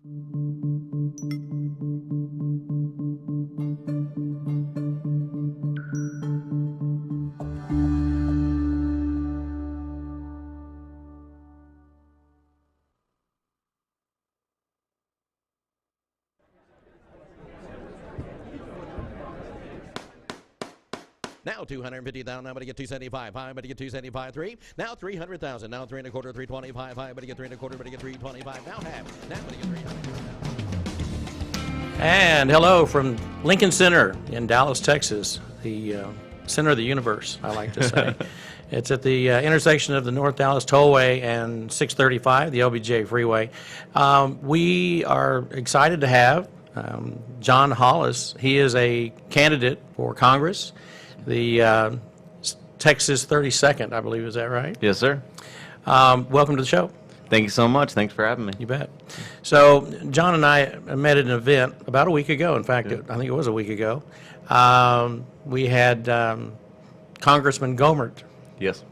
Now 250,000. Now I'm going to get 275. High, I'm going to get 275. 3. Now 300,000. Now 3 1/4. 325. High, I'm going to get 3 1/4. I'm going to get 325. Now half. Now I'm going to get 300. And hello from Lincoln Center in Dallas, Texas, the center of the universe, I like to say. It's at the intersection of the North Dallas Tollway and 635, the LBJ Freeway. We are excited to have Jon Hollis. He is a candidate for Congress. The Texas 32nd, I believe, is that right? Yes, sir. Welcome to the show. Thank you so much. Thanks for having me. You bet. So John and I met at an event about a week ago. In fact, I think it was a week ago. We had Congressman Gohmert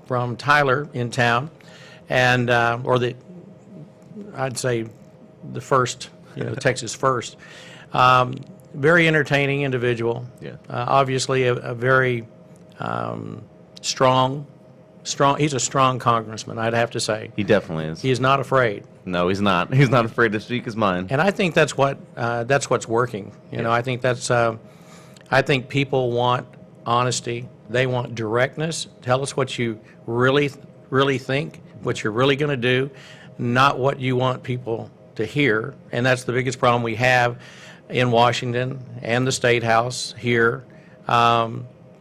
from Tyler in town, and I'd say the first, Texas first. Very entertaining individual. Yeah. Obviously a very strong. He's a strong congressman, I'd have to say. He definitely is. He is not afraid. No, he's not. He's not afraid to speak his mind. And I think that's what's working. I think I think people want honesty. They want directness. Tell us what you really think, what you're really going to do, not what you want people to hear. And that's the biggest problem we have in Washington and the State House here.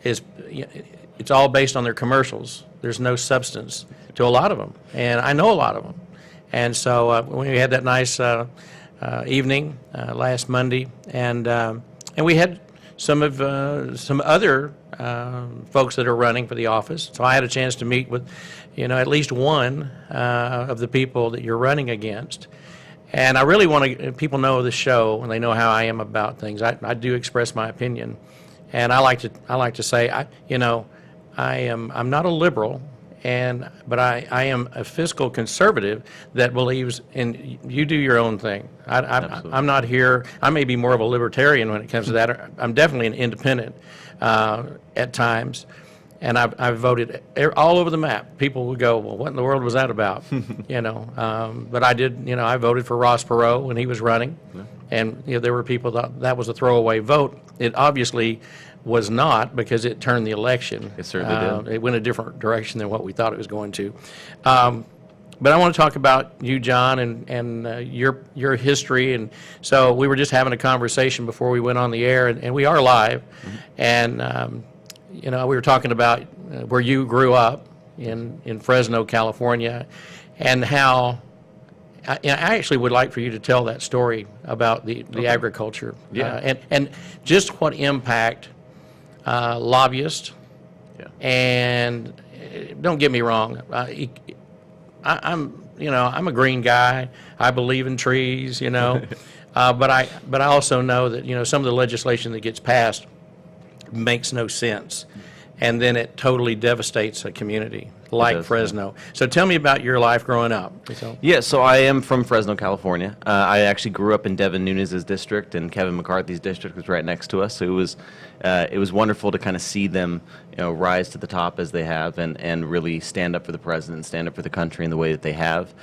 It's all based on their commercials. There's no substance to a lot of them, and I know a lot of them. And so when we had that nice evening last Monday, and we had some other folks that are running for the office. So I had a chance to meet with, at least one of the people that you're running against. And I really want people know the show, and they know how I am about things. I do express my opinion, and I like to say, I'm not a liberal, but I am a fiscal conservative that believes in you do your own thing. I'm not here. I may be more of a libertarian when it comes to that. I'm definitely an independent at times. And I've voted all over the map. People would go, well, what in the world was that about? But I did, I voted for Ross Perot when he was running. Yeah. And there were people that was a throwaway vote. It obviously was not, because it turned the election. It certainly did. It went a different direction than what we thought it was going to. But I want to talk about you, John, and your history. And so we were just having a conversation before we went on the air, and we are live. Mm-hmm. And we were talking about where you grew up in Fresno, California, and how I actually would like for you to tell that story about the agriculture. Yeah. And just what impact lobbyists. Yeah. And don't get me wrong, I'm a green guy. I believe in trees, but I also know that some of the legislation that gets passed makes no sense, and then it totally devastates a community like Fresno. So tell me about your life growing up. So I am from Fresno, California. I actually grew up in Devin Nunes' district, and Kevin McCarthy's district was right next to us. So it was wonderful to kind of see them rise to the top as they have, and really stand up for the president, stand up for the country in the way that they have.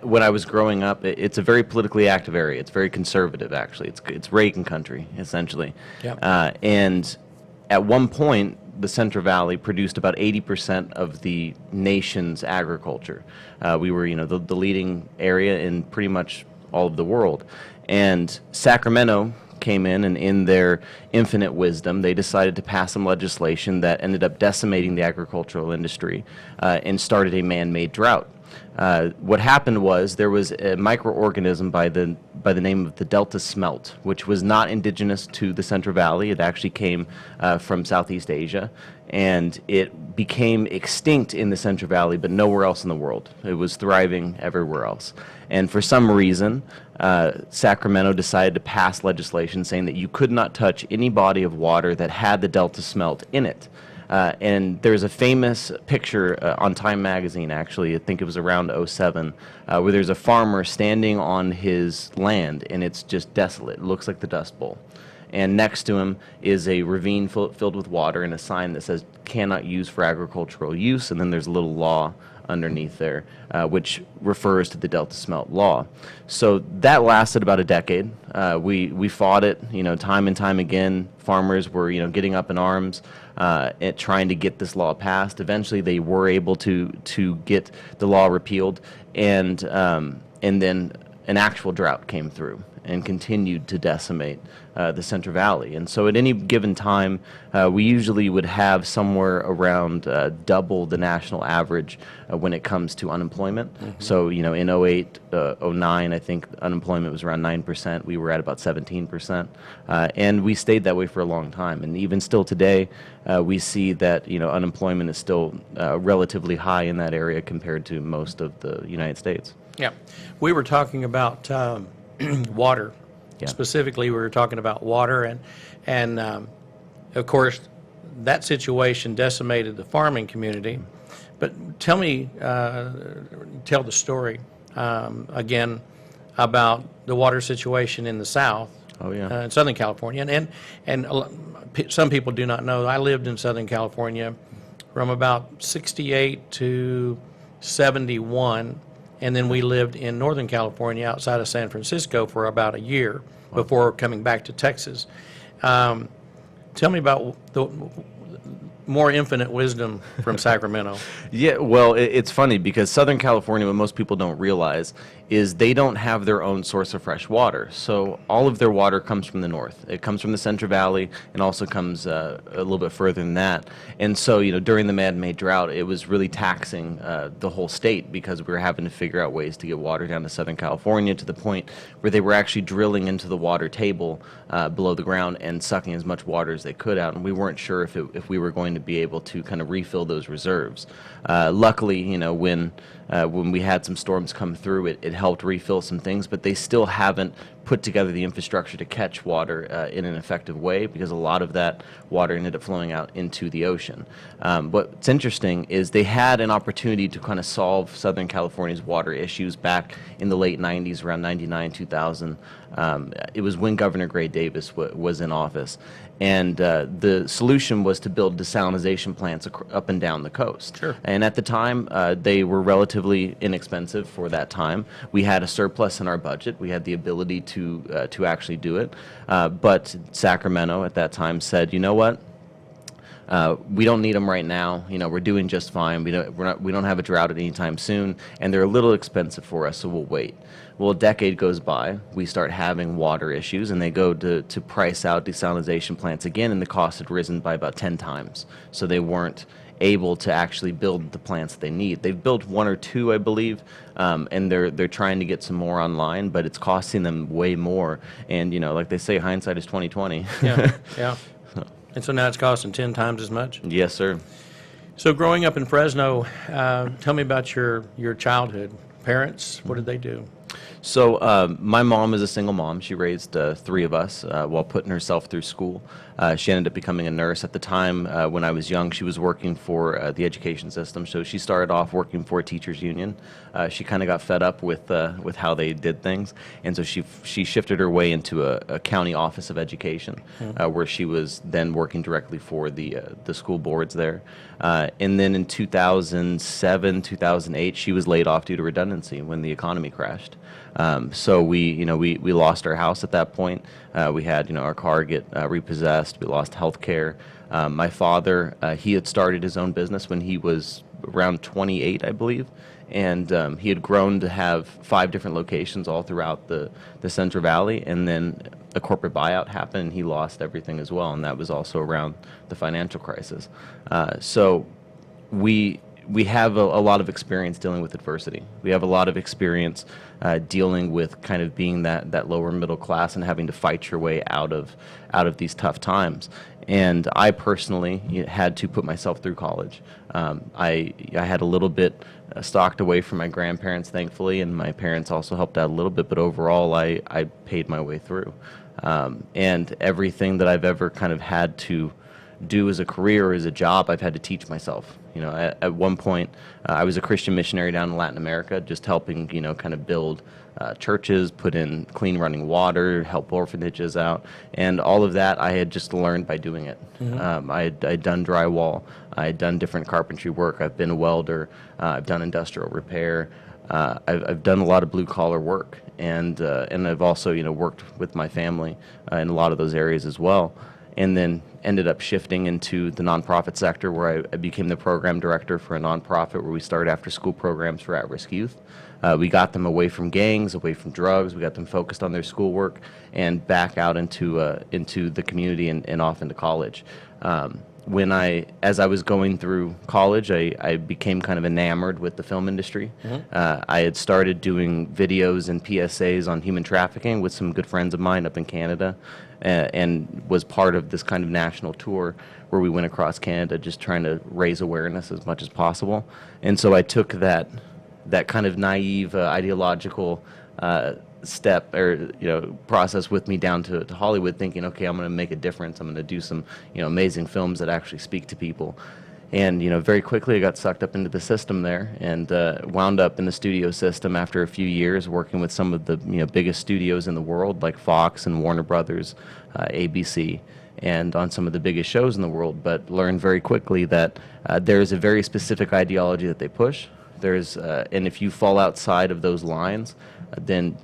When I was growing up, it's a very politically active area. It's very conservative, actually. It's Reagan country, essentially. Yep. And at one point, the Central Valley produced about 80% of the nation's agriculture. We were, the leading area in pretty much all of the world. And Sacramento came in, and in their infinite wisdom, they decided to pass some legislation that ended up decimating the agricultural industry and started a man-made drought. What happened was there was a microorganism by the name of the Delta smelt, which was not indigenous to the Central Valley. It actually came from Southeast Asia, and it became extinct in the Central Valley, but nowhere else in the world. It was thriving everywhere else. And for some reason, Sacramento decided to pass legislation saying that you could not touch any body of water that had the Delta smelt in it. And there's a famous picture on Time magazine, actually, I think it was around '07, where there's a farmer standing on his land, and it's just desolate. It looks like the Dust Bowl. And next to him is a ravine filled with water and a sign that says cannot use for agricultural use, and then there's a little law underneath there, which refers to the Delta Smelt Law. So that lasted about a decade. We fought it, time and time again. Farmers were, getting up in arms at trying to get this law passed. Eventually, they were able to get the law repealed, and then an actual drought came through and continued to decimate the Central Valley. And so at any given time, we usually would have somewhere around double the national average when it comes to unemployment. So, in '08, '09, I think unemployment was around 9%. We were at about 17%. And we stayed that way for a long time. And even still today, we see that, unemployment is still relatively high in that area compared to most of the United States. Yeah. We were talking about water. Yeah. Specifically, we were talking about water, and of course, that situation decimated the farming community. But tell the story again about the water situation in the South. Oh, yeah. In Southern California, and some people do not know. I lived in Southern California from about '68 to '71. And then we lived in Northern California outside of San Francisco for about a year before coming back to Texas. Tell me about the more infinite wisdom from Sacramento. Yeah, well, it's funny because Southern California, what most people don't realize is they don't have their own source of fresh water. So all of their water comes from the north. It comes from the Central Valley and also comes a little bit further than that. And so, during the man-made drought, it was really taxing the whole state because we were having to figure out ways to get water down to Southern California to the point where they were actually drilling into the water table below the ground and sucking as much water as they could out. And we weren't sure if we were going to be able to kind of refill those reserves. Luckily, when we had some storms come through, it helped refill some things, but they still haven't put together the infrastructure to catch water in an effective way because a lot of that water ended up flowing out into the ocean. What's interesting is they had an opportunity to kind of solve Southern California's water issues back in the late 90s, around 99, 2000. It was when Governor Gray Davis was in office. And the solution was to build desalination plants up and down the coast. Sure. And at the time, they were relatively inexpensive for that time. We had a surplus in our budget. We had the ability to actually do it. But Sacramento at that time said, you know what? We don't need them right now. We're doing just fine. We don't have a drought at any time soon, and they're a little expensive for us, so we'll wait. Well, a decade goes by, we start having water issues, and they go to price out desalination plants again, and the cost had risen by about 10 times. So they weren't able to actually build the plants that they need. They've built one or two, I believe, and they're trying to get some more online, but it's costing them way more. And like they say, hindsight is 20/20. Yeah, yeah. And so now it's costing 10 times as much? Yes, sir. So growing up in Fresno, tell me about your childhood. Parents, what did they do? So my mom is a single mom. She raised three of us while putting herself through school. She ended up becoming a nurse. At the time when I was young, she was working for the education system. So she started off working for a teachers union. She kind of got fed up with how they did things, and so she shifted her way into a county office of education, where she was then working directly for the school boards there. And then in 2007, 2008, she was laid off due to redundancy when the economy crashed. So we lost our house at that point. We had, our car get repossessed. We lost health care. My father, he had started his own business when he was around 28, I believe. And he had grown to have 5 different locations all throughout the Central Valley. And then a corporate buyout happened, and he lost everything as well. And that was also around the financial crisis. So we have a lot of experience dealing with adversity. We have a lot of experience dealing with kind of being that lower middle class and having to fight your way out of these tough times. And I personally had to put myself through college. I had a little bit stocked away from my grandparents, thankfully, and my parents also helped out a little bit, but overall I paid my way through. And everything that I've ever kind of had to do as a career or as a job, I've had to teach myself. You know, at one point, I was a Christian missionary down in Latin America, just helping, you know, kind of build churches, put in clean running water, help orphanages out, and all of that I had just learned by doing it. I'd done drywall, I had done different carpentry work, I've been a welder, I've done industrial repair, I've done a lot of blue collar work, and I've also, you know, worked with my family in a lot of those areas as well. And then ended up shifting into the nonprofit sector, where I became the program director for a nonprofit where we started after-school programs for at-risk youth. We got them away from gangs, away from drugs. We got them focused on their schoolwork and back out into the community and off into college. As I was going through college, I became kind of enamored with the film industry. I had started doing videos and PSAs on human trafficking with some good friends of mine up in Canada, and was part of this kind of national tour where we went across Canada just trying to raise awareness as much as possible. And so I took that kind of naive ideological step or process with me down to Hollywood, thinking, okay, I'm going to make a difference. I'm going to do some amazing films that actually speak to people. And very quickly I got sucked up into the system there, and wound up in the studio system after a few years working with some of the biggest studios in the world, like Fox and Warner Brothers, ABC, and on some of the biggest shows in the world. But learned very quickly that there's a very specific ideology that they push. And if you fall outside of those lines, then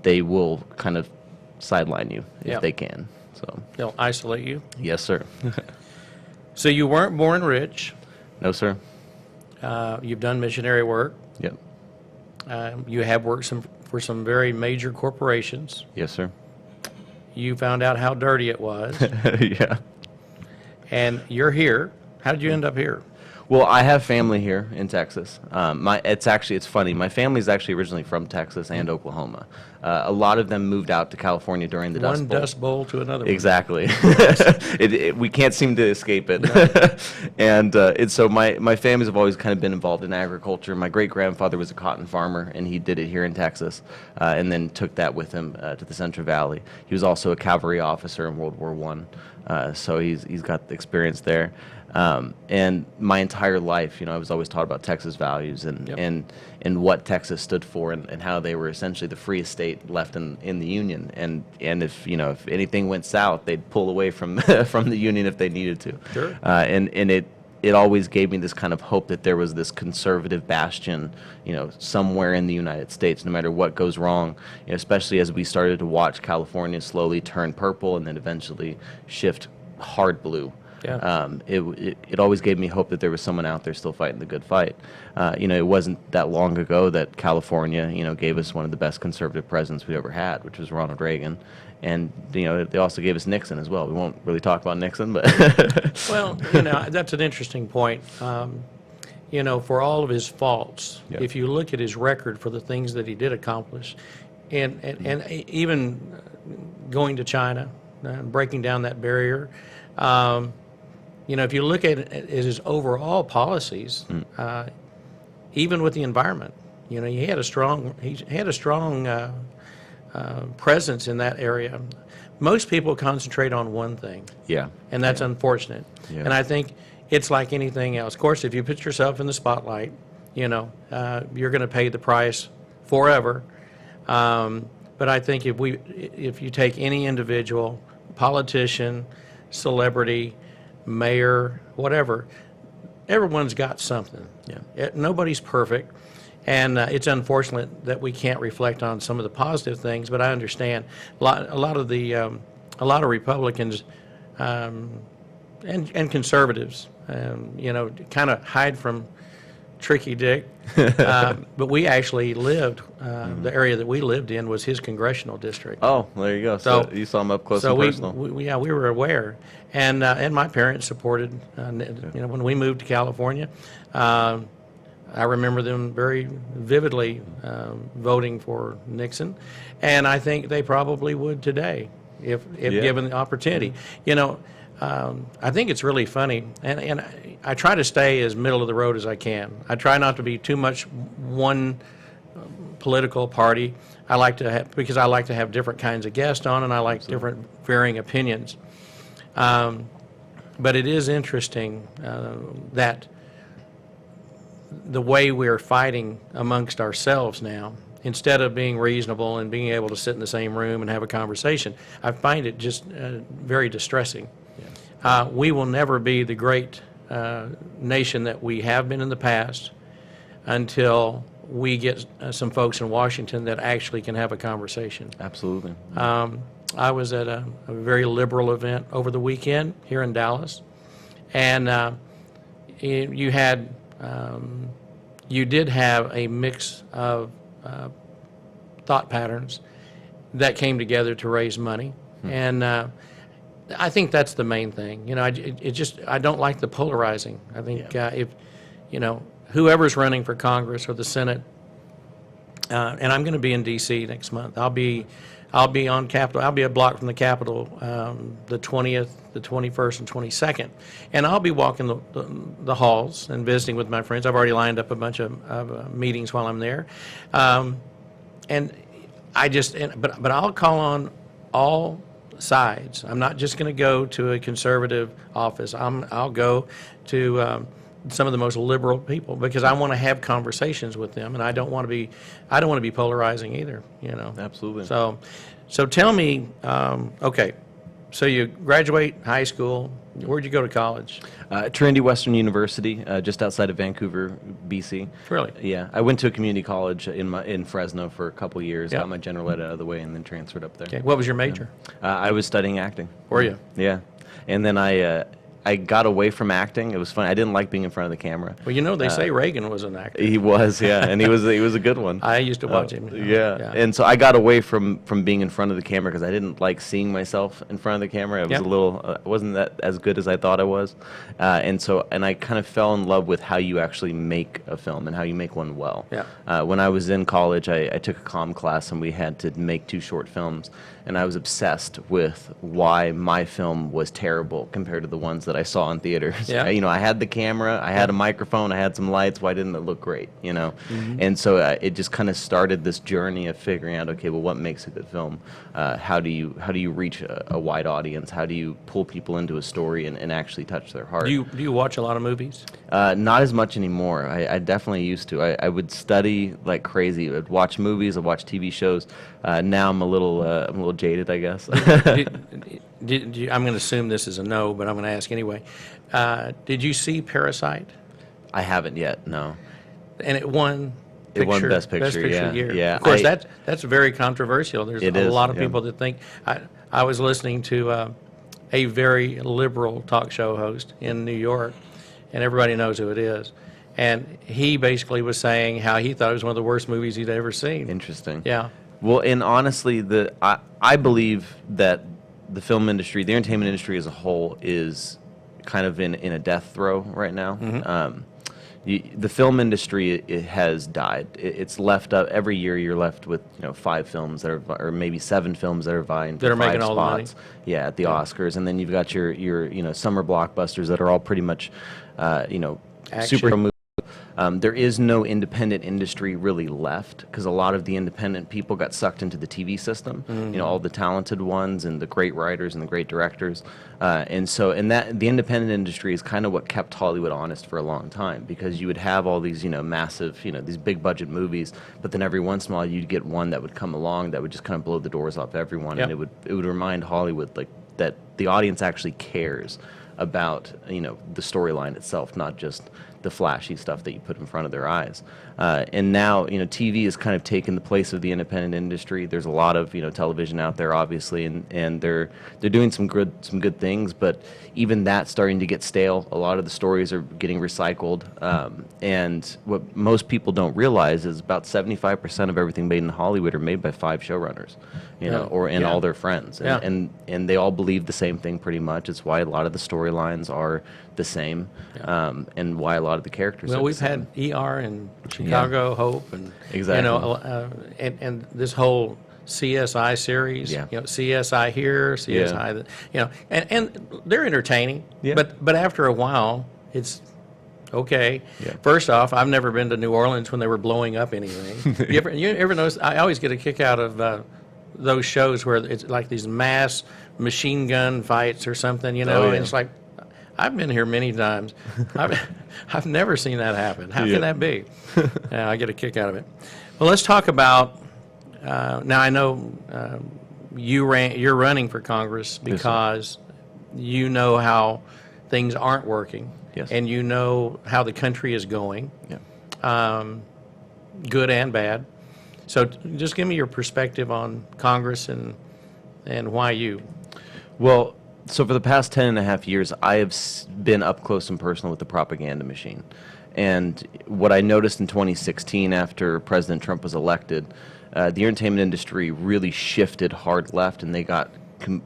they will kind of sideline you if they can. So They'll isolate you. yes, sir. So you weren't born rich. No, sir. You've done missionary work. Yep. You have worked for some very major corporations. Yes, sir. You found out how dirty it was, Yeah. and you're here. How did you end up here? Well, I have family here in Texas. It's funny. My family's actually originally from Texas and Oklahoma. A lot of them moved out to California during the Dust One Bowl. dust bowl to another. Exactly. We can't seem to escape it. And so my families have always kind of been involved in agriculture. My great-grandfather was a cotton farmer, and he did it here in Texas, and then took that with him to the Central Valley. He was also a cavalry officer in World War I, so he's got the experience there. And my entire life, I was always taught about Texas values and what Texas stood for, and how they were essentially the freest state left in the Union. And if anything went south, they'd pull away from from the Union if they needed to. Sure. And it always gave me this kind of hope that there was this conservative bastion, somewhere in the United States, no matter what goes wrong, especially as we started to watch California slowly turn purple and then eventually shift hard blue. Yeah. It always gave me hope that there was someone out there still fighting the good fight. It wasn't that long ago that California, gave us one of the best conservative presidents we ever had, which was Ronald Reagan. And, they also gave us Nixon as well. We won't really talk about Nixon, but... Well, that's an interesting point. For all of his faults, Yeah. if you look at his record for the things that he did accomplish, and even going to China, breaking down that barrier, if you look at his overall policies, even with the environment, he had a strong presence in that area. Most people concentrate on one thing, Yeah. and that's unfortunate. Yeah. And I think it's like anything else. Of course, if you put yourself in the spotlight, you're going to pay the price forever. But I think if you take any individual, politician, celebrity, mayor, whatever, everyone's got something. Yeah. Nobody's perfect, and it's unfortunate that we can't reflect on some of the positive things. But I understand a lot of Republicans and conservatives, kind of hide from Tricky Dick. But we actually lived. The area that we lived in was his congressional district. Oh, there you go. So you saw him up close and personal. we were aware, and my parents supported. When we moved to California, I remember them very vividly voting for Nixon, and I think they probably would today if given the opportunity. I think it's really funny, and I try to stay as middle of the road as I can. I try not to be too much one political party. Because I like to have different kinds of guests on, and I like different varying opinions. But it is interesting that the way we're fighting amongst ourselves now, instead of being reasonable and being able to sit in the same room and have a conversation, I find it just very distressing. We will never be the great nation that we have been in the past until we get some folks in Washington that actually can have a conversation. Absolutely. I was at a very liberal event over the weekend here in Dallas, and you did have a mix of thought patterns that came together to raise money, and I think that's the main thing. I don't like the polarizing. I think if whoever's running for Congress or the Senate, and I'm going to be in D.C. next month. I'll be on Capitol. I'll be a block from the Capitol the 20th, the 21st, and 22nd. And I'll be walking the halls and visiting with my friends. I've already lined up a bunch of meetings while I'm there. But I'll call on all sides. I'm not just going to go to a conservative office. I'll go to some of the most liberal people because I want to have conversations with them, and I don't want to be polarizing either. Absolutely. So tell me, okay, so you graduate high school. Where'd you go to college? Trinity Western University, just outside of Vancouver, BC. Really? Yeah, I went to a community college in Fresno for a couple years, Yep. got my general ed out of the way, and then transferred up there. Okay. What was your major? I was studying acting. Were you? Yeah, and then I got away from acting. It was fun. I didn't like being in front of the camera. Well, they say Reagan was an actor. He was, yeah, and he was a good one. I used to watch him. Yeah. And so I got away from being in front of the camera because I didn't like seeing myself in front of the camera. I was wasn't that as good as I thought I was, and I kind of fell in love with how you actually make a film and how you make one well. Yeah. When I was in college, I took a comm class and we had to make 2 short films, and I was obsessed with why my film was terrible compared to the ones that I saw in theaters. Yeah. I had the camera, I had a microphone, I had some lights. Why didn't it look great? Mm-hmm. And so it just kind of started this journey of figuring out, okay, well, what makes a good film? How do you reach a wide audience? How do you pull people into a story and actually touch their heart? Do you watch a lot of movies? Not as much anymore. I definitely used to. I would study like crazy. I'd watch movies. I'd watch TV shows. Now I'm a little jaded, I guess. I'm going to assume this is a no, but I'm going to ask anyway. Did you see Parasite? I haven't yet. No. And it won. It won Best Picture. Yeah. Year. Yeah. Of course, that's very controversial. There's a lot of yeah. people that think. I was listening to a very liberal talk show host in New York, and everybody knows who it is. And he basically was saying how he thought it was one of the worst movies he'd ever seen. Interesting. Yeah. Well, and honestly, I believe that the film industry, the entertainment industry as a whole, is kind of in a death throw right now. Mm-hmm. The film industry it has died. It's left up every year. You're left with 5 films that are, or maybe 7 films that are vying for 5 making all the money. spots. Yeah, at the Oscars, and then you've got your summer blockbusters that are all pretty much Action. superhero movies. There is no independent industry really left because a lot of the independent people got sucked into the TV system. Mm-hmm. All the talented ones and the great writers and the great directors, and that the independent industry is kind of what kept Hollywood honest for a long time because you would have all these massive these big budget movies, but then every once in a while you'd get one that would come along that would just kind of blow the doors off everyone, Yep. and it would remind Hollywood like that the audience actually cares about the storyline itself, not just the flashy stuff that you put in front of their eyes. And now TV has kind of taken the place of the independent industry. There's a lot of television out there, obviously, and they're doing some good things, but even that's starting to get stale. A lot of the stories are getting recycled, and what most people don't realize is about 75% of everything made in Hollywood are made by 5 showrunners, or all their friends, and they all believe the same thing pretty much. It's why a lot of the storylines are the same, and why a lot of the characters. Well, are we've the same. had ER and Chicago Hope, and Exactly. and this whole CSI series. Yeah. CSI here, CSI. And they're entertaining. Yeah. But after a while, it's okay. Yeah. First off, I've never been to New Orleans when they were blowing up anything. you ever notice? I always get a kick out of those shows where it's like these mass machine gun fights or something. Oh, yeah. And it's like, I've been here many times. I've never seen that happen. How can that be? Yeah, I get a kick out of it. Well, let's talk about, now I know you're running for Congress because you know how things aren't working. Yes. And you know how the country is going, Yeah. good and bad. So just give me your perspective on Congress and why you. Well, so for the past 10 and a half years, I have been up close and personal with the propaganda machine. And what I noticed in 2016 after President Trump was elected, the entertainment industry really shifted hard left, and they got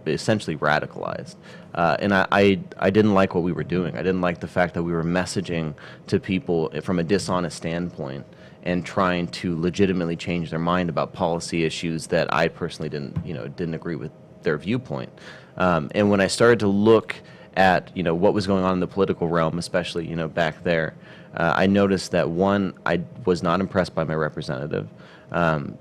essentially radicalized. And I didn't like what we were doing. I didn't like the fact that we were messaging to people from a dishonest standpoint and trying to legitimately change their mind about policy issues that I personally didn't agree with their viewpoint. And when I started to look at what was going on in the political realm, especially back there, I noticed that one, I was not impressed by my representative.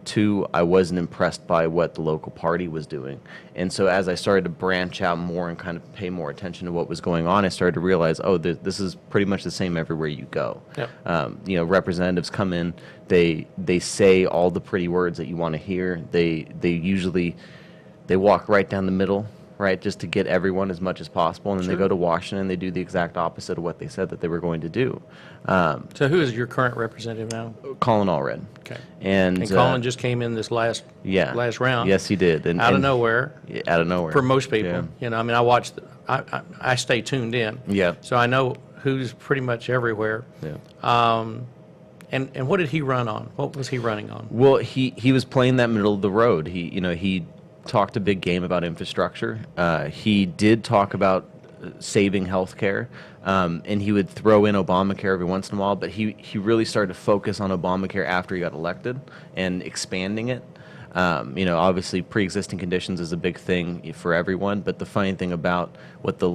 Two, I wasn't impressed by what the local party was doing. And so as I started to branch out more and kind of pay more attention to what was going on, I started to realize, this is pretty much the same everywhere you go. Yep. Representatives come in, they say all the pretty words that you want to hear. They usually walk right down the middle, right, just to get everyone as much as possible, and then they go to Washington and they do the exact opposite of what they said that they were going to do. So who is your current representative now? Colin Allred. Okay. And Colin just came in this last round. Yes, he did. And, out of nowhere. Yeah, out of nowhere. For most people. Yeah. I watch, I stay tuned in. Yeah. So I know who's pretty much everywhere. Yeah. And what did he run on? What was he running on? Well, he was playing that middle of the road. He talked a big game about infrastructure. He did talk about saving healthcare, and he would throw in Obamacare every once in a while, but he really started to focus on Obamacare after he got elected and expanding it. Obviously pre-existing conditions is a big thing for everyone, but the funny thing about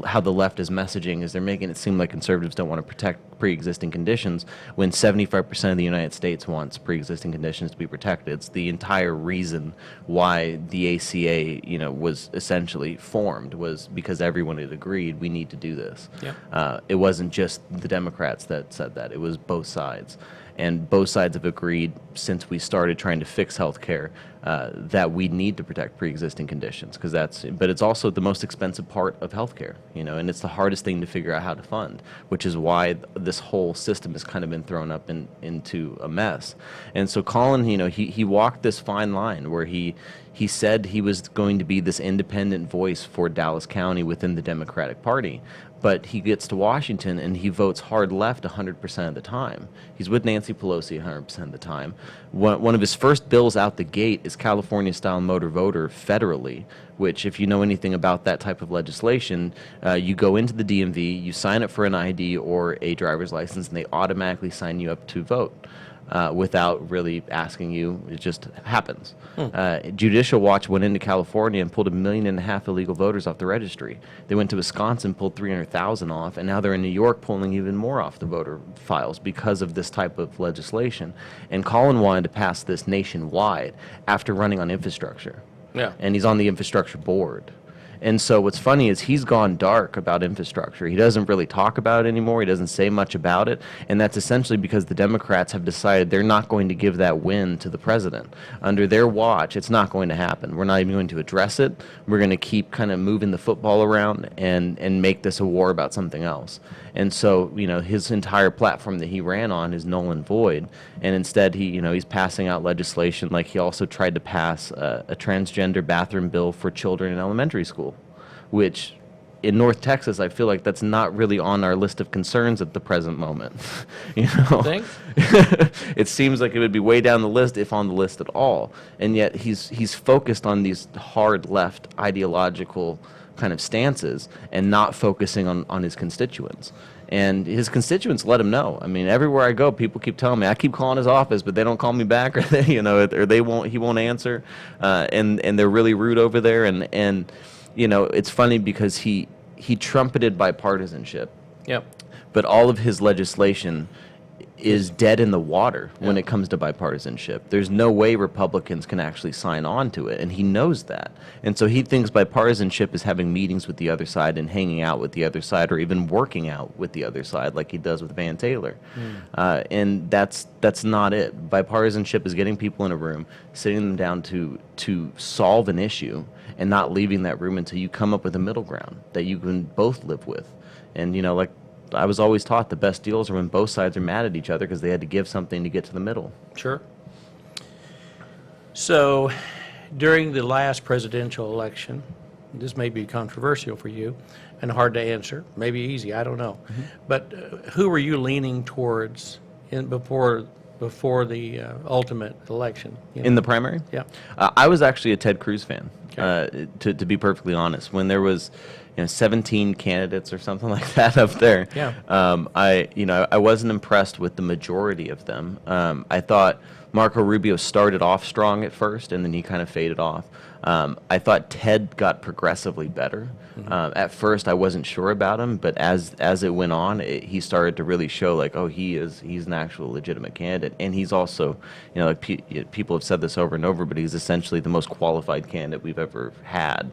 how the left is messaging is they're making it seem like conservatives don't want to protect pre-existing conditions when 75% of the United States wants pre-existing conditions to be protected. It's the entire reason why the ACA, was essentially formed, was because everyone had agreed we need to do this. Yeah. It wasn't just the Democrats that said that, it was both sides. And both sides have agreed since we started trying to fix healthcare that we need to protect pre-existing conditions, but it's also the most expensive part of healthcare, and it's the hardest thing to figure out how to fund, which is why this whole system has kind of been thrown up into a mess. And so Colin, he walked this fine line where he said he was going to be this independent voice for Dallas County within the Democratic Party. But he gets to Washington and he votes hard left 100% of the time. He's with Nancy Pelosi 100% of the time. One of his first bills out the gate is California-style motor voter federally, which, if you know anything about that type of legislation, you go into the DMV, you sign up for an ID or a driver's license, and they automatically sign you up to vote. Without really asking you. It just happens. Judicial Watch went into California and pulled 1.5 million illegal voters off the registry. They went to Wisconsin, pulled 300,000 off, and now they're in New York pulling even more off the voter files because of this type of legislation. And Colin wanted to pass this nationwide after running on infrastructure. Yeah. And he's on the infrastructure board. And so what's funny is he's gone dark about infrastructure. He doesn't really talk about it anymore. He doesn't say much about it. And that's essentially because the Democrats have decided they're not going to give that win to the president. Under their watch, it's not going to happen. We're not even going to address it. We're going to keep kind of moving the football around and make this a war about something else. And so, his entire platform that he ran on is null and void. And instead, he's passing out legislation. Like, he also tried to pass a transgender bathroom bill for children in elementary school, which in North Texas, I feel like that's not really on our list of concerns at the present moment. Think? It seems like it would be way down the list, if on the list at all. And yet he's focused on these hard left ideological kind of stances and not focusing on his constituents. And his constituents let him know. I mean, everywhere I go, people keep telling me, I keep calling his office, but they don't call me back, or he won't answer, and they're really rude over there. And it's funny because he trumpeted bipartisanship. Yep. But all of his legislation is dead in the water when it comes to bipartisanship. There's no way Republicans can actually sign on to it, and he knows that. And so he thinks bipartisanship is having meetings with the other side and hanging out with the other side, or even working out with the other side like he does with Van Taylor. And that's not it. Bipartisanship is getting people in a room, sitting them down to solve an issue, and not leaving that room until you come up with a middle ground that you can both live with. And, like I was always taught, the best deals are when both sides are mad at each other because they had to give something to get to the middle. Sure. So, during the last presidential election, this may be controversial for you and hard to answer, maybe easy, I don't know. But who were you leaning towards before the ultimate election? In the primary? Yeah. I was actually a Ted Cruz fan, to be perfectly honest. When there was 17 candidates or something like that up there, I wasn't impressed with the majority of them. I thought Marco Rubio started off strong at first, and then he kind of faded off. I thought Ted got progressively better. At first, I wasn't sure about him, but as it went on, he started to really show he's an actual legitimate candidate, and he's also, people have said this over and over, but he's essentially the most qualified candidate we've ever had,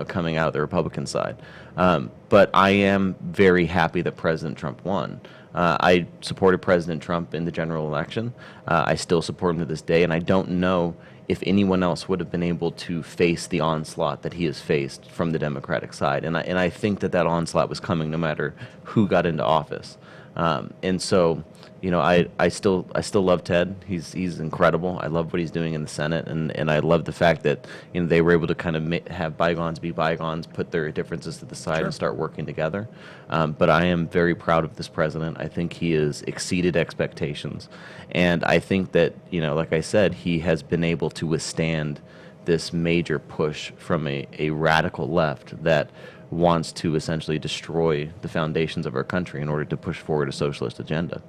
coming out of the Republican side. But I am very happy that President Trump won. I supported President Trump in the general election. I still support him to this day, and I don't know if anyone else would have been able to face the onslaught that he has faced from the Democratic side. And I think that onslaught was coming no matter who got into office. And so, I still love Ted. He's incredible. I love what he's doing in the Senate, and I love the fact that they were able to kind of have bygones be bygones, put their differences to the side, and start working together. But I am very proud of this president. I think he has exceeded expectations, and I think that like I said, he has been able to withstand this major push from a radical left that wants to essentially destroy the foundations of our country in order to push forward a socialist agenda.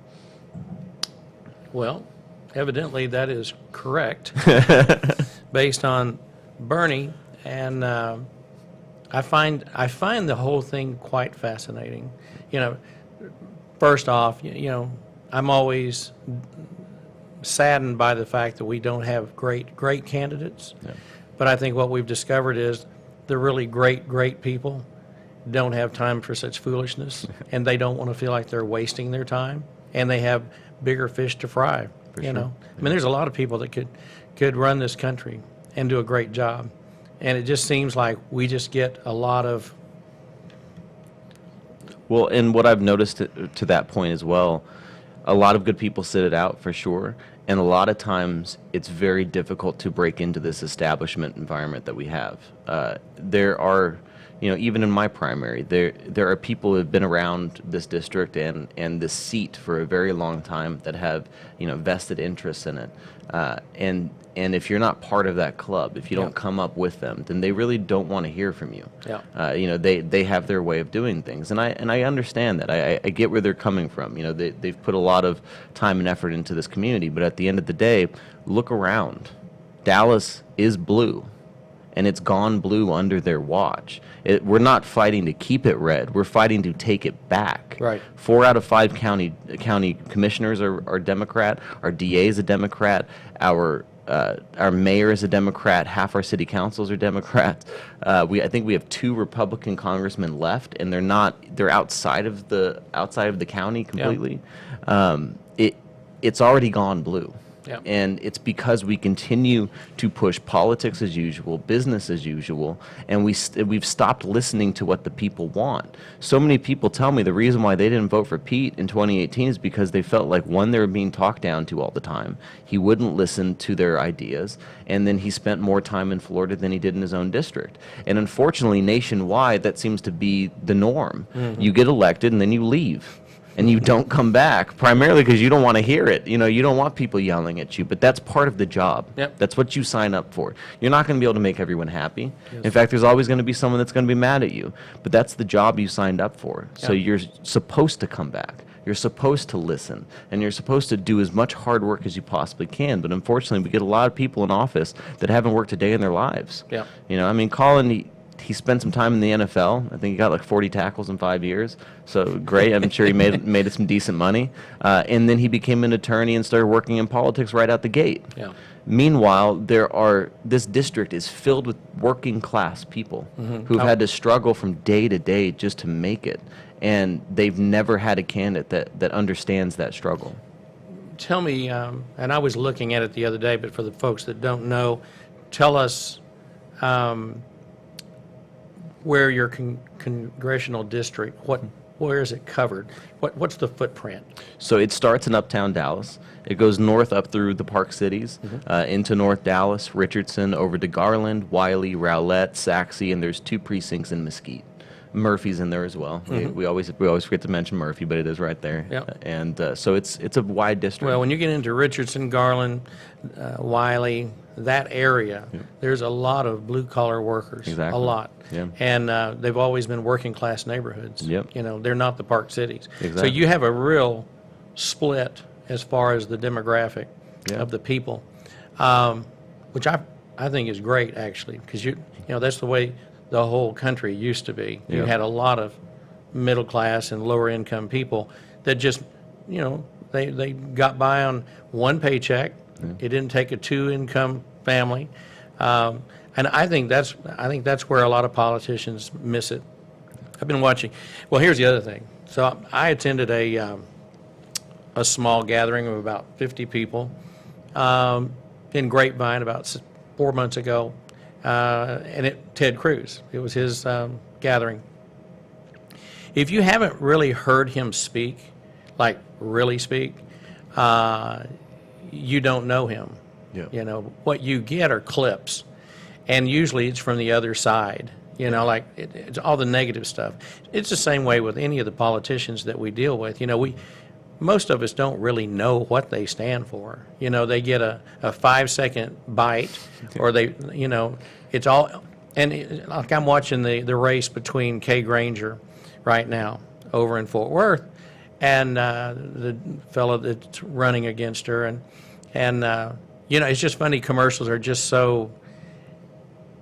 Well, evidently that is correct, based on Bernie, and I find the whole thing quite fascinating. First off, I'm always saddened by the fact that we don't have great candidates. Yeah. But I think what we've discovered is the really great people don't have time for such foolishness, and they don't want to feel like they're wasting their time, and they have bigger fish to fry. I mean, there's a lot of people that could run this country and do a great job, and it just seems like we just get a lot of. Well, and what I've noticed to that point as well, a lot of good people sit it out for sure, and a lot of times it's very difficult to break into this establishment environment that we have. There are, even in my primary, there are people who have been around this district and this seat for a very long time that have, vested interests in it. And if you're not part of that club, if you don't come up with them, then they really don't want to hear from you. Yeah. They have their way of doing things, and I understand that. I get where they're coming from. They've put a lot of time and effort into this community, but at the end of the day, look around. Dallas is blue, and it's gone blue under their watch. We're not fighting to keep it red. We're fighting to take it back. Right. 4 out of 5 county commissioners are Democrat. Our DA is a Democrat. Our mayor is a Democrat. Half our city councils are Democrats. I think we have 2 Republican congressmen left, and they're outside of the county completely. Yeah. It's already gone blue. Yeah. And it's because we continue to push politics as usual, business as usual, and we've stopped listening to what the people want. So many people tell me the reason why they didn't vote for Pete in 2018 is because they felt like, one, they were being talked down to all the time. He wouldn't listen to their ideas, and then he spent more time in Florida than he did in his own district. And unfortunately, nationwide, that seems to be the norm. Mm-hmm. You get elected, and then you leave. And you don't come back, primarily because you don't want to hear it. You don't want people yelling at you, but that's part of the job. Yep. That's what you sign up for. You're not going to be able to make everyone happy. Yes. In fact, there's always going to be someone that's going to be mad at you, but that's the job you signed up for. Yep. So you're supposed to come back. You're supposed to listen, and you're supposed to do as much hard work as you possibly can. But unfortunately, we get a lot of people in office that haven't worked a day in their lives. Yeah. Colin, he spent some time in the NFL. I think he got like 40 tackles in 5 years. So great. I'm sure he made some decent money. And then he became an attorney and started working in politics right out the gate. Yeah. Meanwhile, this district is filled with working class people who've had to struggle from day to day just to make it. And they've never had a candidate that understands that struggle. Tell me, and I was looking at it the other day, but for the folks that don't know, tell us where your congressional district, where is it covered? What's the footprint? So it starts in uptown Dallas. It goes north up through the Park Cities, into North Dallas, Richardson, over to Garland, Wiley, Rowlett, Saxe, and there's 2 precincts in Mesquite. Murphy's in there as well. We always forget to mention Murphy, but it is right there. Yep. And so it's a wide district. Well, when you get into Richardson, Garland, Wiley, that area, there's a lot of blue-collar workers. Exactly. A lot. Yeah. And they've always been working-class neighborhoods. Yep. You know, they're not the Park Cities. Exactly. So you have a real split as far as the demographic of the people, which I think is great, actually, because you know that's the way the whole country used to be. You had a lot of middle class and lower income people that just, you know, they got by on one paycheck. It didn't take a 2-income family, and I think that's where a lot of politicians miss it. I've been watching. Well, here's the other thing. So I attended a small gathering of about 50 people in Grapevine about 4 months ago. And Ted Cruz. It was his gathering. If you haven't really heard him speak, like really speak, you don't know him. Yeah. You know, what you get are clips, and usually it's from the other side. You know, like it's all the negative stuff. It's the same way with any of the politicians that we deal with. You know, most of us don't really know what they stand for. You know, they get a 5-second bite, or they, you know, it's all, and like I'm watching the race between Kay Granger right now over in Fort Worth, and the fellow that's running against her, and you know, it's just funny. Commercials are just so,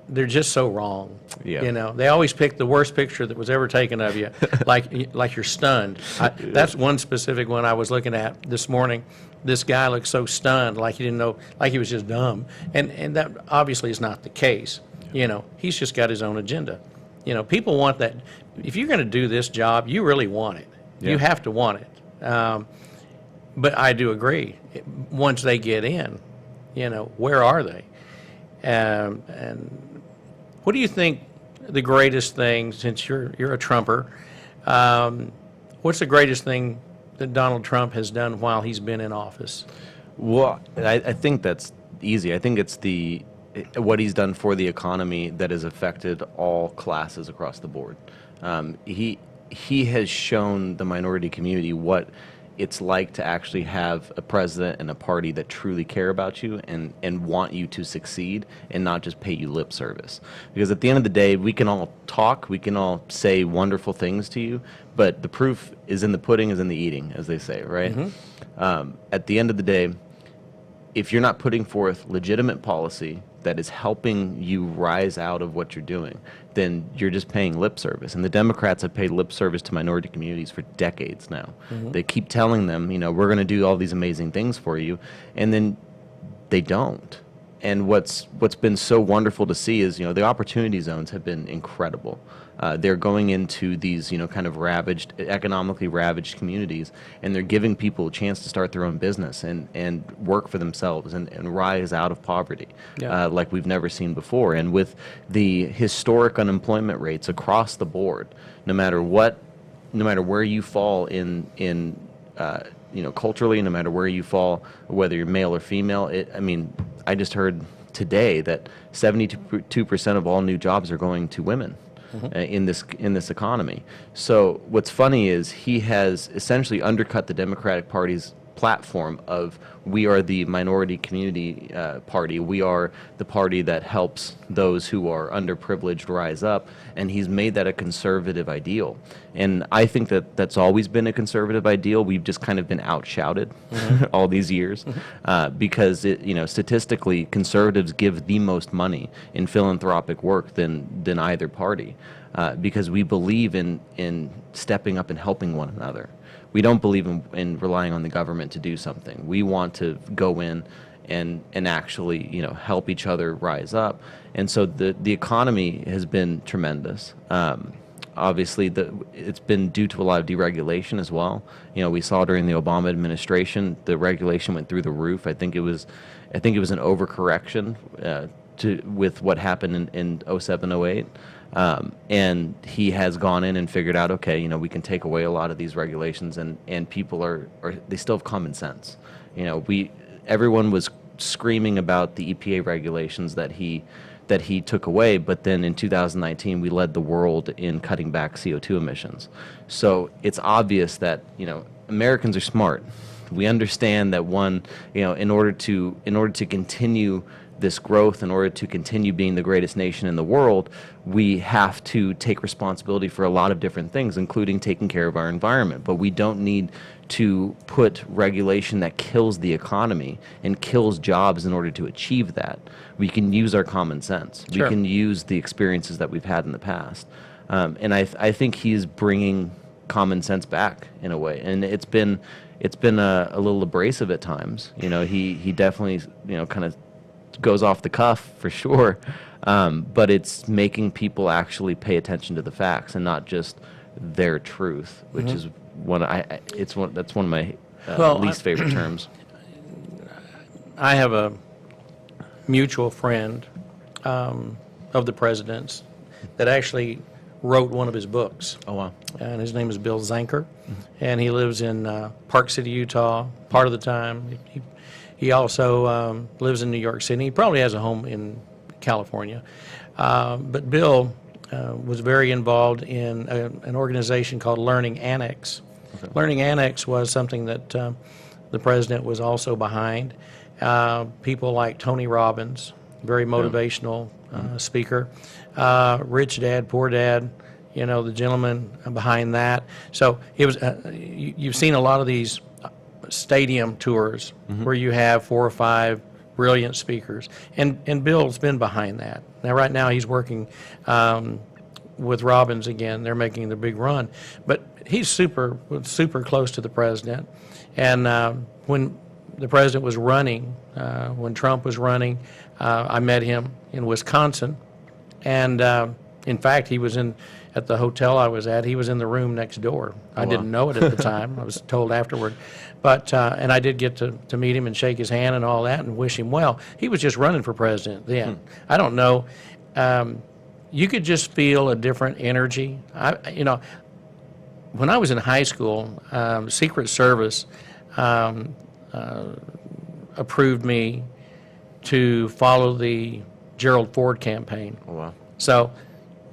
they're just so wrong. Yeah. You know, they always pick the worst picture that was ever taken of you, like you're stunned. That's one specific one I was looking at this morning. This guy looked so stunned, like he didn't know, like he was just dumb. And that obviously is not the case. You know, he's just got his own agenda. You know, people want that. If you're going to do this job, you really want it. Yeah. You have to want it. But I do agree. Once they get in, you know, where are they? And what do you think the greatest thing, since you're a Trumper, what's the greatest thing that Donald Trump has done while he's been in office? Well, I think that's easy. I think it's what he's done for the economy that has affected all classes across the board. He has shown the minority community what it's like to actually have a president and a party that truly care about you and want you to succeed and not just pay you lip service. Because at the end of the day, we can all talk, we can all say wonderful things to you, but the proof is in the pudding, is in the eating, as they say, right? At the end of the day, if you're not putting forth legitimate policy that is helping you rise out of what you're doing, then you're just paying lip service. And the Democrats have paid lip service to minority communities for decades now. They keep telling them, you know, we're going to do all these amazing things for you, and then they don't. And what's been so wonderful to see is, you know, the opportunity zones have been incredible. They're going into these, you know, kind of economically ravaged communities, and they're giving people a chance to start their own business and work for themselves and rise out of poverty, like we've never seen before. And with the historic unemployment rates across the board, no matter where you fall in you know, culturally, no matter where you fall, whether you're male or female, I just heard today that 72% of all new jobs are going to women. In this economy. So what's funny is he has essentially undercut the Democratic Party's platform of we are the minority community party. We are the party that helps those who are underprivileged rise up, and he's made that a conservative ideal. And I think that that's always been a conservative ideal. We've just kind of been outshouted all these years because statistically, conservatives give the most money in philanthropic work than either party because we believe in stepping up and helping one another. We don't believe in relying on the government to do something. We want to go in and actually help each other rise up. And so the economy has been tremendous. Obviously, it's been due to a lot of deregulation as well. We saw during the Obama administration, the regulation went through the roof. I think it was an overcorrection with what happened in 07, 08. And he has gone in and figured out, okay, we can take away a lot of these regulations, and people they still have common sense. Everyone was screaming about the EPA regulations that he took away, but then in 2019 we led the world in cutting back CO2 emissions. So it's obvious that Americans are smart. We understand that in order to continue this growth, in order to continue being the greatest nation in the world, we have to take responsibility for a lot of different things, including taking care of our environment. But we don't need to put regulation that kills the economy and kills jobs in order to achieve that. We can use our common sense. Sure. We can use the experiences that we've had in the past. And I think he's bringing common sense back in a way. And it's been a little abrasive at times. He definitely kind of goes off the cuff for sure, but it's making people actually pay attention to the facts and not just their truth, which is that's one of my least favorite terms. I have a mutual friend of the president's that actually wrote one of his books. Oh, wow. And his name is Bill Zanker, and he lives in Park City, Utah, part of the time. He also lives in New York City. He probably has a home in California. But Bill was very involved in an organization called Learning Annex. Okay. Learning Annex was something that the president was also behind. People like Tony Robbins, very motivational speaker. Rich Dad, Poor Dad, the gentleman behind that. So it was. You've seen a lot of these stadium tours where you have 4 or 5 brilliant speakers, and Bill's been behind that. Now, right now, he's working with Robbins again. They're making the big run, but he's super close to the president. And when the president was running, when Trump was running, I met him in Wisconsin, and in fact, he was at the hotel I was at. He was in the room next door. I didn't know it at the time. I was told afterward. But and I did get to meet him and shake his hand and all that and wish him well. He was just running for president then. I don't know. You could just feel a different energy. When I was in high school, Secret Service approved me to follow the Gerald Ford campaign. Oh, wow. So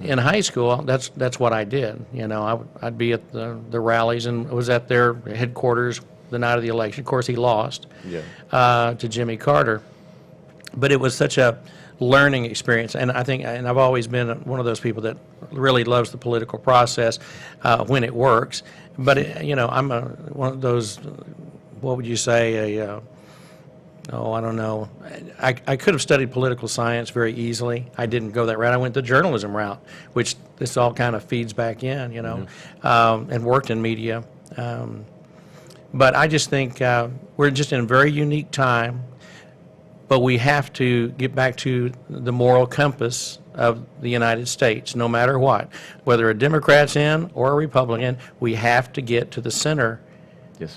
in high school, that's what I did. I'd be at the rallies and was at their headquarters the night of the election. Of course, he lost to Jimmy Carter. But it was such a learning experience, and I think, and I've always been one of those people that really loves the political process when it works. But I'm one of those. What would you say? I don't know. I could have studied political science very easily. I didn't go that route. I went the journalism route, which this all kind of feeds back in, and worked in media. But I just think we're just in a very unique time, but we have to get back to the moral compass of the United States, no matter what. Whether a Democrat's in or a Republican, we have to get to the center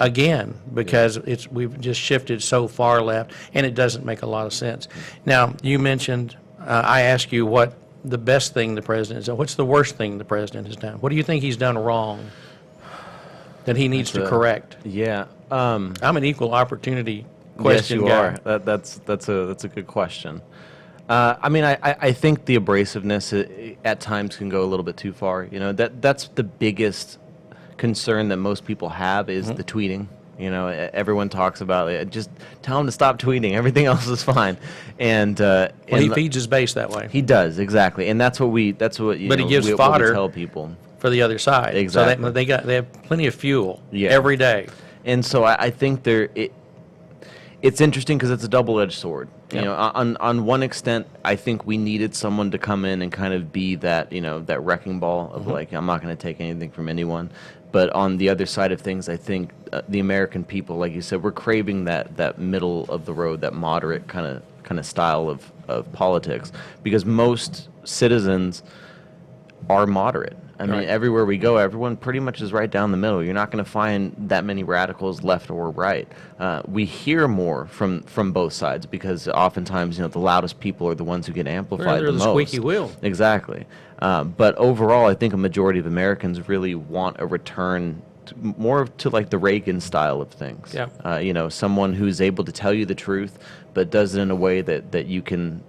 again, because we've just shifted so far left, and it doesn't make a lot of sense. Now, you mentioned, I asked you what the best thing the president has done. What's the worst thing the president has done? What do you think he's done wrong that he needs to correct? Yeah. I'm an equal opportunity question guy. Yes, you are. That's a good question. I think the abrasiveness at times can go a little bit too far. That's the biggest concern that most people have is the tweeting. Everyone talks about it. Just tell him to stop tweeting. Everything else is fine. And He feeds his base that way. he does, exactly. And that's what But he gives what we fodder tell people. for the other side. Exactly. So they have plenty of fuel Yeah. every day. And so I think it's interesting because it's a double-edged sword. Yeah. On one extent, I think we needed someone to come in and kind of be that, that wrecking ball of like, I'm not going to take anything from anyone. But on the other side of things, I think the American people, like you said, we're craving that middle of the road, that moderate kind of style of politics, because most citizens are moderate. I mean, Right. everywhere we go, everyone pretty much is right down the middle. You're not going to find that many radicals left or right. We hear more from both sides because oftentimes, the loudest people are the ones who get amplified They're the the most. squeaky wheel. Exactly. But overall, I think a majority of Americans really want a return more to like the Reagan style of things. Yeah. Someone who's able to tell you the truth, but does it in a way that you can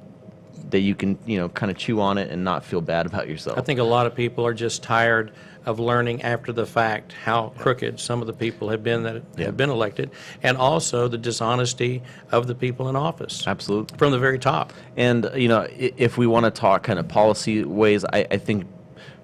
kind of chew on it and not feel bad about yourself. I think a lot of people are just tired of learning after the fact how crooked some of the people have been that have been elected, and also the dishonesty of the people in office. Absolutely. From the very top. And, if we want to talk kind of policy ways, I think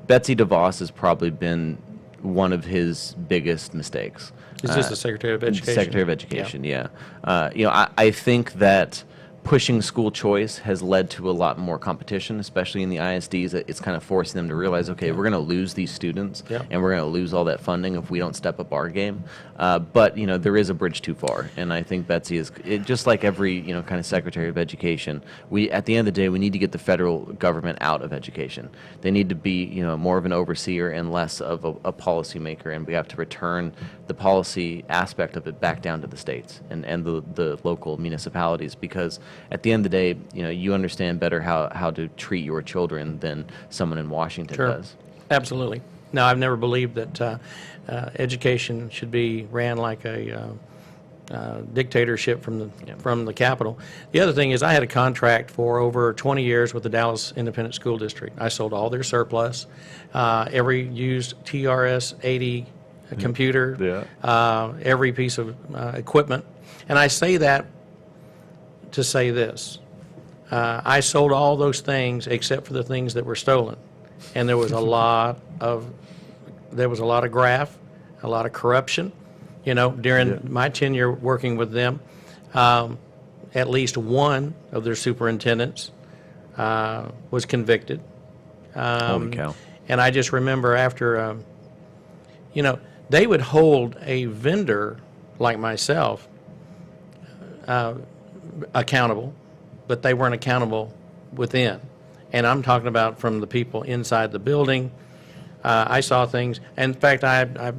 Betsy DeVos has probably been one of his biggest mistakes. Is this the Secretary of Education? Secretary of Education, yeah. I think that pushing school choice has led to a lot more competition, especially in the ISDs. It's kind of forcing them to realize, okay, we're going to lose these students, and we're going to lose all that funding if we don't step up our game. But there is a bridge too far, and I think Betsy is just like every kind of Secretary of Education. At the end of the day, we need to get the federal government out of education. They need to be more of an overseer and less of a policymaker, and we have to return the policy aspect of it back down to the states and the local municipalities, because at the end of the day, you understand better how to treat your children than someone in Washington does. Absolutely. No, I've never believed that education should be ran like a dictatorship from the Capitol. The other thing is I had a contract for over 20 years with the Dallas Independent School District. I sold all their surplus, every used TRS-80 computer, every piece of equipment. And I say that to say this. I sold all those things except for the things that were stolen. And there was a lot of graft, a lot of corruption. During my tenure working with them, at least one of their superintendents was convicted. Holy cow. And I just remember after, they would hold a vendor like myself accountable, but they weren't accountable within. And I'm talking about from the people inside the building. I saw things. In fact, I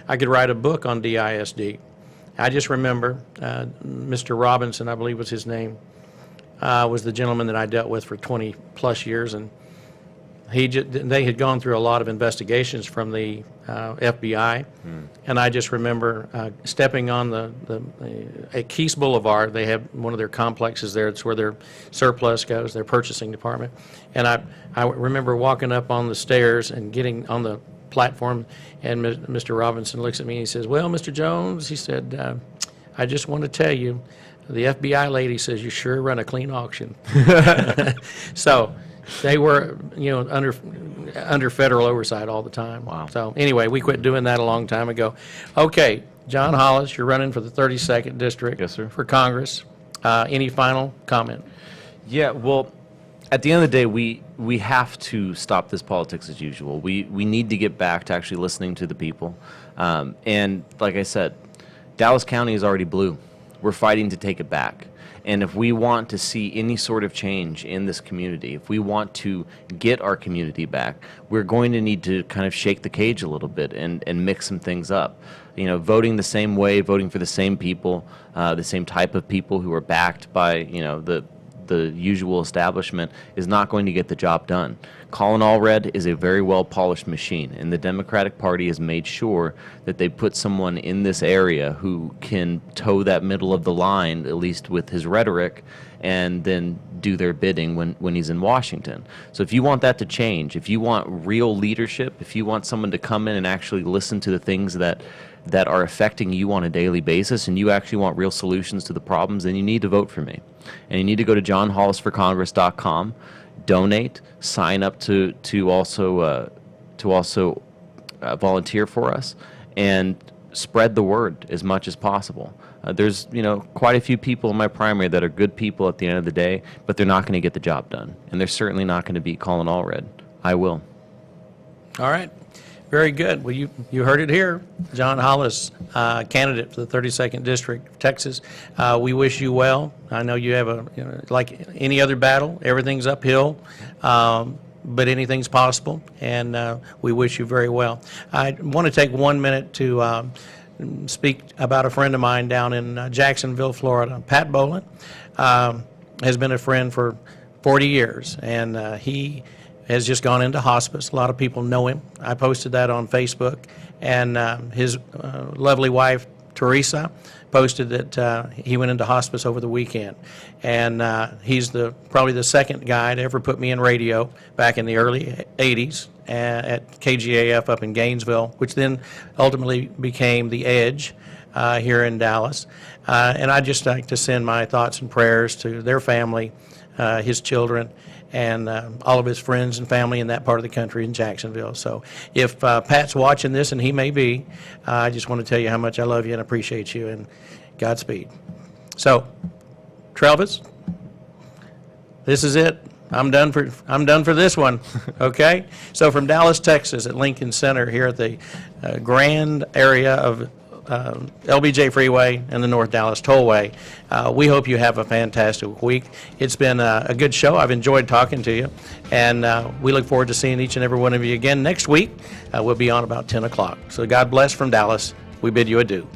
could write a book on DISD. I just remember Mr. Robinson, I believe was his name, was the gentleman that I dealt with for 20 plus years, and they had gone through a lot of investigations from the FBI, and I just remember stepping on at Keys Boulevard. They have one of their complexes there. It's where their surplus goes, their purchasing department. And I remember walking up on the stairs and getting on the platform, and Mr. Robinson looks at me and he says, "Well, Mr. Jones," he said, "I just want to tell you, the FBI lady says you sure run a clean auction." So they were, under federal oversight all the time. Wow. So anyway, we quit doing that a long time ago. Okay, Jon Hollis, you're running for the 32nd District. Yes, sir. For Congress. Any final comment? Yeah, well, at the end of the day, we have to stop this politics as usual. We need to get back to actually listening to the people. And like I said, Dallas County is already blue. We're fighting to take it back. And if we want to see any sort of change in this community, if we want to get our community back, we're going to need to kind of shake the cage a little bit and mix some things up. Voting the same way, voting for the same people, the same type of people who are backed by, the usual establishment is not going to get the job done. Colin Allred is a very well-polished machine, and the Democratic Party has made sure that they put someone in this area who can toe that middle of the line, at least with his rhetoric, and then do their bidding when he's in Washington. So if you want that to change, if you want real leadership, if you want someone to come in and actually listen to the things that are affecting you on a daily basis, and you actually want real solutions to the problems, then you need to vote for me. And you need to go to JonHollisForCongress.com, donate, sign up to also volunteer for us, and spread the word as much as possible. There's quite a few people in my primary that are good people at the end of the day, but they're not going to get the job done, and they're certainly not going to beat Colin Allred. I will. All right. Very good. Well, you heard it here. Jon Hollis, candidate for the 32nd District of Texas. We wish you well. I know you have like any other battle, everything's uphill, but anything's possible, and we wish you very well. I want to take 1 minute to speak about a friend of mine down in Jacksonville, Florida. Pat Boland has been a friend for 40 years, and he has just gone into hospice. A lot of people know him. I posted that on Facebook, and his lovely wife, Teresa, posted that he went into hospice over the weekend. And he's probably the second guy to ever put me in radio back in the early 80s at KGAF up in Gainesville, which then ultimately became The Edge here in Dallas. And I'd just like to send my thoughts and prayers to their family, his children, and all of his friends and family in that part of the country in Jacksonville. So if Pat's watching this, and he may be, I just want to tell you how much I love you and appreciate you, and Godspeed. So, Travis, this is it. I'm done for this one. Okay? So from Dallas, Texas, at Lincoln Center here at the grand area of LBJ Freeway and the North Dallas Tollway. We hope you have a fantastic week. It's been a good show. I've enjoyed talking to you, and we look forward to seeing each and every one of you again next week. We'll be on about 10 o'clock. So God bless from Dallas. We bid you adieu.